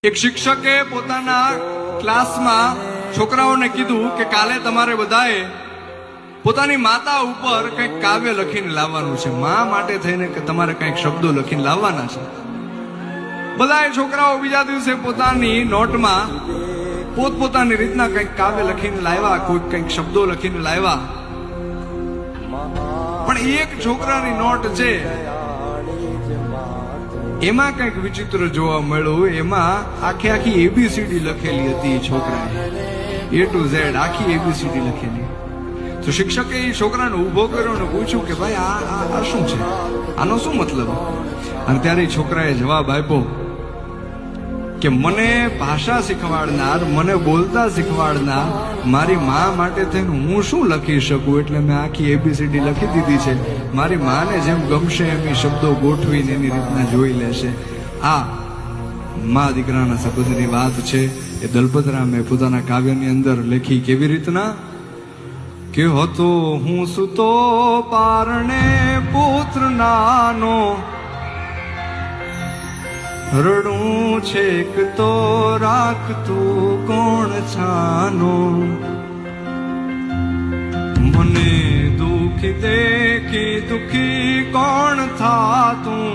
એક શિક્ષકે પોતાના ક્લાસમાં છોકરાઓને કીધું કે કાલે તમારે બધાએ પોતાની માતા ઉપર કંઈક કાવ્ય લખીને લાવવાનું છે, મા માટે થઈને કે તમારે કંઈક શબ્દો લખીને લાવવાના છે. બધાએ છોકરાઓ બીજા દિવસે પોતાની નોટમાં પોતપોતાની રીતના કંઈક કાવ્ય લખીને લાવ્યા, કોઈ કંઈક શબ્દો લખીને લાવ્યા. પણ એક છોકરાની નોટ છે એમાં કંઈક વિચિત્ર જોવા મળ્યું. એમાં આખી એબીસીડી લખેલી હતી. છોકરાએ A to Z આખી એબીસીડી લખેલી. તો શિક્ષકે એ છોકરાને ઉભો કર્યો અને પૂછ્યું કે ભાઈ આ શું છે, આનો શું મતલબ? અને ત્યારે છોકરાએ જવાબ આપ્યો કે મને ભાષા શીખવાડનાર, મને બોલતા શીખવાડનાર મારી મા માટે થઈને હું શું લખી શકું, એટલે મેં આખી એબીસીડી લખી દીધી છે. મારી માને જેમ ગમશે એમ એ શબ્દો ગોઠવીને એની રીતના જોઈ લેશે. આ મા દીકરાના સંબંધની વાત છે. એ દલપતરામે પોતાના કાવ્યની અંદર લખી. કેવી રીતના કે હતો હું સુતો પારણે પુત્ર નાનો, રડું છેક તો રાખતું કોણ છાનો, મને દુખી દેખી દુખી કોણ થાતું,